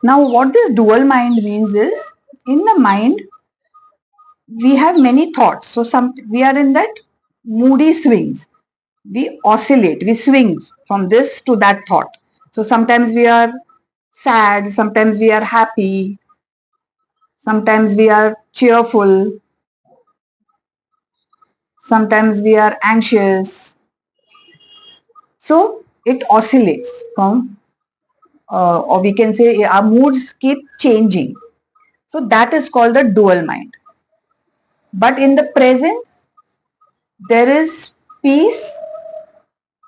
Now, what this dual mind means is, in the mind, we have many thoughts. So, we are in that moody swings. We oscillate, we swing from this to that thought. So, sometimes we are sad, sometimes we are happy, sometimes we are cheerful, sometimes we are anxious. So, it oscillates from, or we can say our moods keep changing. So, that is called the dual mind. But in the present, there is peace,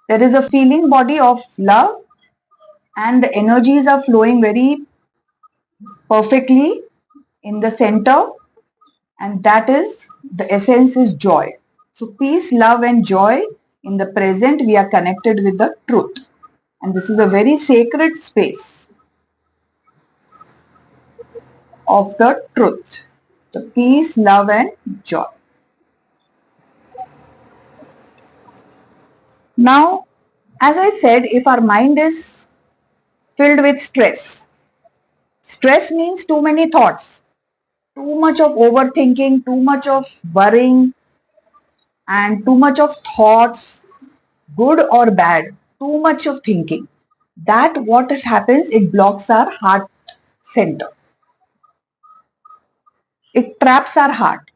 there is a feeling body of love, and the energies are flowing very perfectly in the center, and that is the essence is joy. So, peace, love, and joy in the present, we are connected with the truth, and this is a very sacred space of the truth, the peace, love, and joy. Now, as I said, if our mind is filled with stress, stress means too many thoughts, too much of overthinking, too much of worrying, and too much of thoughts, good or bad, too much of thinking. That what it happens, it blocks our heart center. It traps our heart,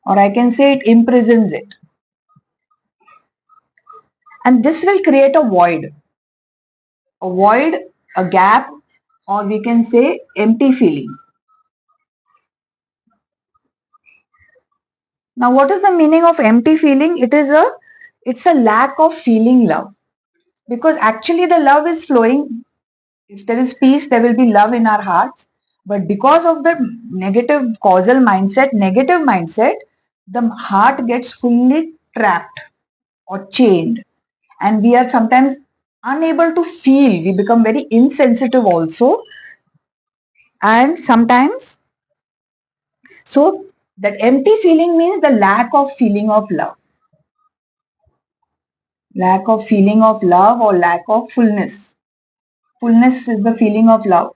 or I can say it imprisons it. And this will create a void, a gap, or we can say empty feeling. Now, what is the meaning of empty feeling? It's a lack of feeling love, because actually the love is flowing. If there is peace, there will be love in our hearts. But because of the negative mindset, the heart gets fully trapped or chained, and we are sometimes unable to feel. We become very insensitive also, and sometimes, so that empty feeling means the lack of feeling of love, or lack of fullness. Fullness is the feeling of love.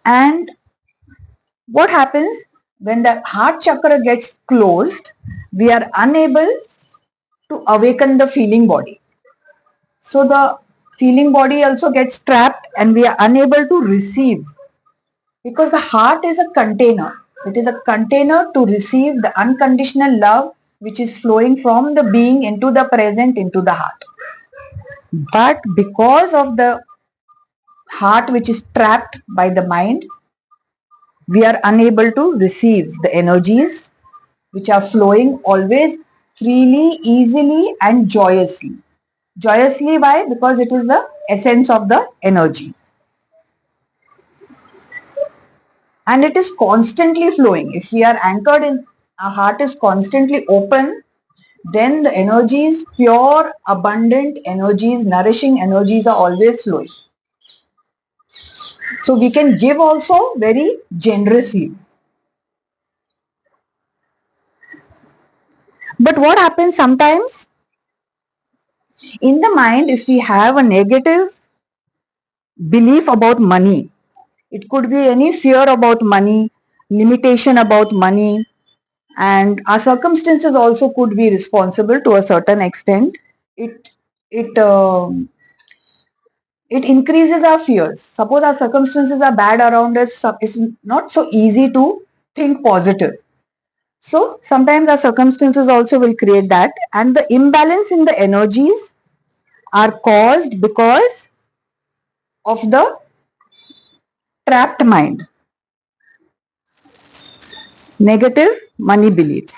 And what happens when the heart chakra gets closed? We are unable to awaken the feeling body. So the feeling body also gets trapped, and we are unable to receive, because the heart is a container. It is a container to receive the unconditional love which is flowing from the being into the present, into the heart. But because of the heart which is trapped by the mind, we are unable to receive the energies which are flowing always freely, easily, and joyously. Joyously, why? Because it is the essence of the energy, and it is constantly flowing. If we are anchored in, our heart is constantly open, then the energies, pure, abundant energies, nourishing energies are always flowing. So we can give also very generously. But what happens sometimes in the mind, if we have a negative belief about money, it could be any fear about money, limitation about money, and our circumstances also could be responsible to a certain extent. It it it increases our fears. Suppose our circumstances are bad around us, it's not so easy to think positive. So sometimes our circumstances also will create that, and the imbalance in the energies are caused because of the trapped mind, negative money beliefs.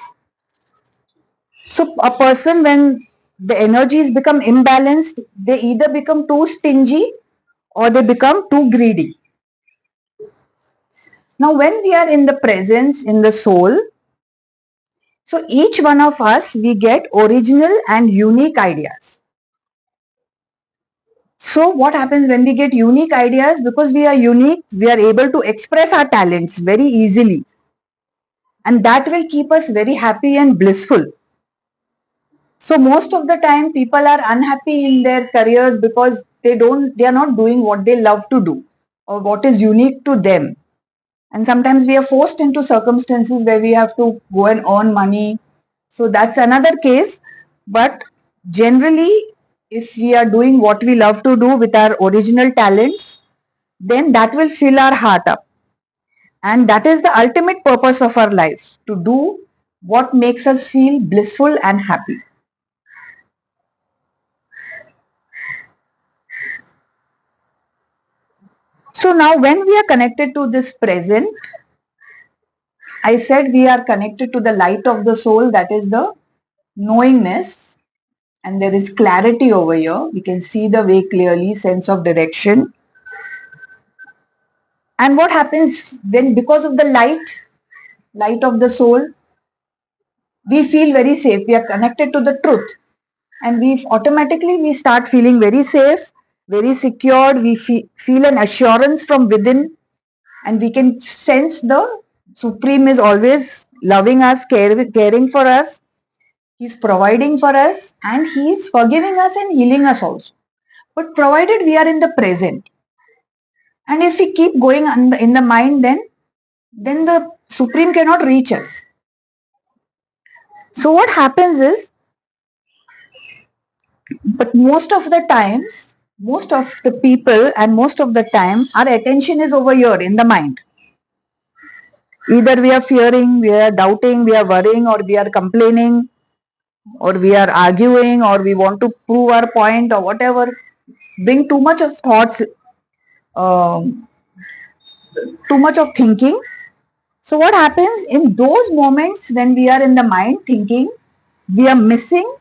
So a person, when the energies become imbalanced, they either become too stingy or they become too greedy. Now, when we are in the presence, in the soul, so each one of us, we get original and unique ideas. So what happens when we get unique ideas? Because we are unique, we are able to express our talents very easily, and that will keep us very happy and blissful. So most of the time people are unhappy in their careers because they are not doing what they love to do or what is unique to them. And sometimes we are forced into circumstances where we have to go and earn money. So that's another case. But generally, if we are doing what we love to do with our original talents, then that will fill our heart up. And that is the ultimate purpose of our life, to do what makes us feel blissful and happy. So now when we are connected to this present, I said we are connected to the light of the soul, that is the knowingness, and there is clarity over here. We can see the way clearly, sense of direction. And what happens when, because of the light of the soul, we feel very safe. We are connected to the truth, and we start feeling very safe, very secured. We feel an assurance from within, and we can sense the Supreme is always loving us, caring for us. He's providing for us, and he is forgiving us and healing us also. But provided we are in the present, and if we keep going in the mind, then the Supreme cannot reach us. So what happens is, but most of the times, most of the people and most of the time, our attention is over here in the mind. Either we are fearing, we are doubting, we are worrying, or we are complaining, or we are arguing, or we want to prove our point, or whatever. Bring too much of thoughts, um, too much of thinking. So what happens in those moments when we are in the mind thinking, we are missing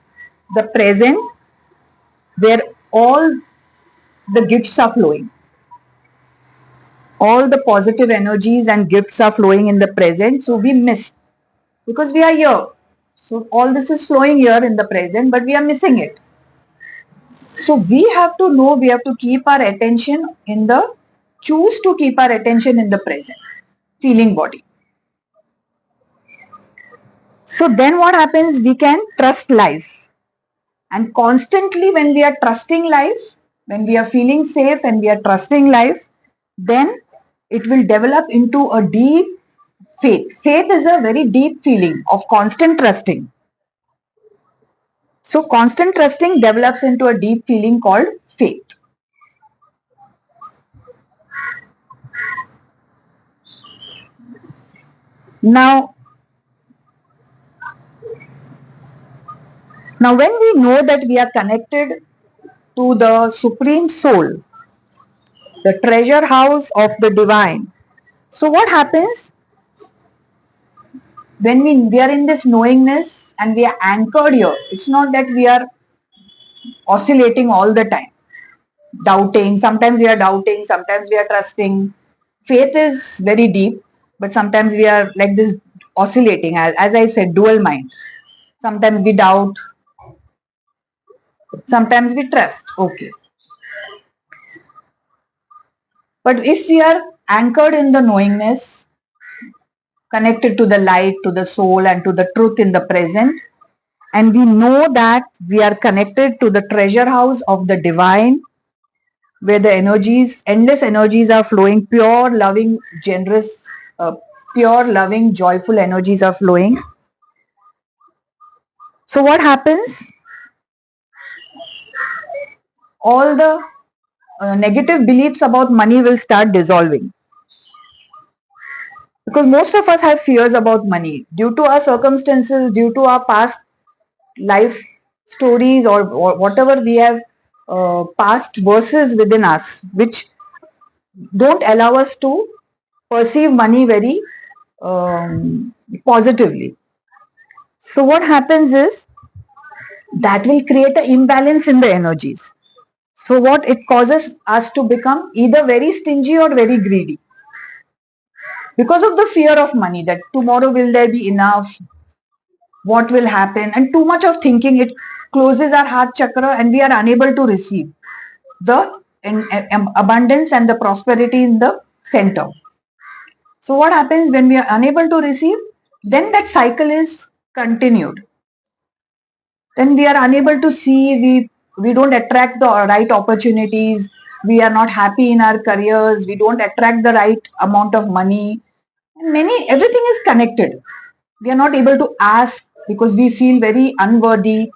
the present where all the gifts are flowing. All the positive energies and gifts are flowing in the present. So we miss because we are here. So all this is flowing here in the present, but we are missing it. So we have to know, we have to keep our attention in the, choose to keep our attention in the present, feeling body. So then what happens? We can trust life. And constantly when we are trusting life, when we are feeling safe and we are trusting life, then it will develop into a deep faith. Faith is a very deep feeling of constant trusting. So constant trusting develops into a deep feeling called faith. Now, when we know that we are connected to the Supreme Soul, the treasure house of the divine. So what happens when we are in this knowingness and we are anchored here? It's not that we are oscillating all the time, doubting. Sometimes we are doubting, sometimes we are trusting. Faith is very deep, but sometimes we are like this oscillating. As I said, dual mind. Sometimes we doubt, sometimes we trust. Okay. But if we are anchored in the knowingness, connected to the light, to the soul, and to the truth in the present, and we know that we are connected to the treasure house of the divine, where the energies, endless energies are flowing, pure, loving, generous, pure, loving, joyful energies are flowing. So what happens? All the negative beliefs about money will start dissolving. Because most of us have fears about money due to our circumstances, due to our past life stories, or whatever we have, past verses within us, which don't allow us to perceive money very positively. So what happens is that will create an imbalance in the energies. So what it causes us to become either very stingy or very greedy because of the fear of money, that tomorrow will there be enough, what will happen, and too much of thinking, it closes our heart chakra and we are unable to receive the abundance and the prosperity in the center. So what happens when we are unable to receive? Then that cycle is continued. then we are unable to see, we don't attract the right opportunities, we are not happy in our careers, we don't attract the right amount of money. Everything is connected. We are not able to ask because we feel very unworthy.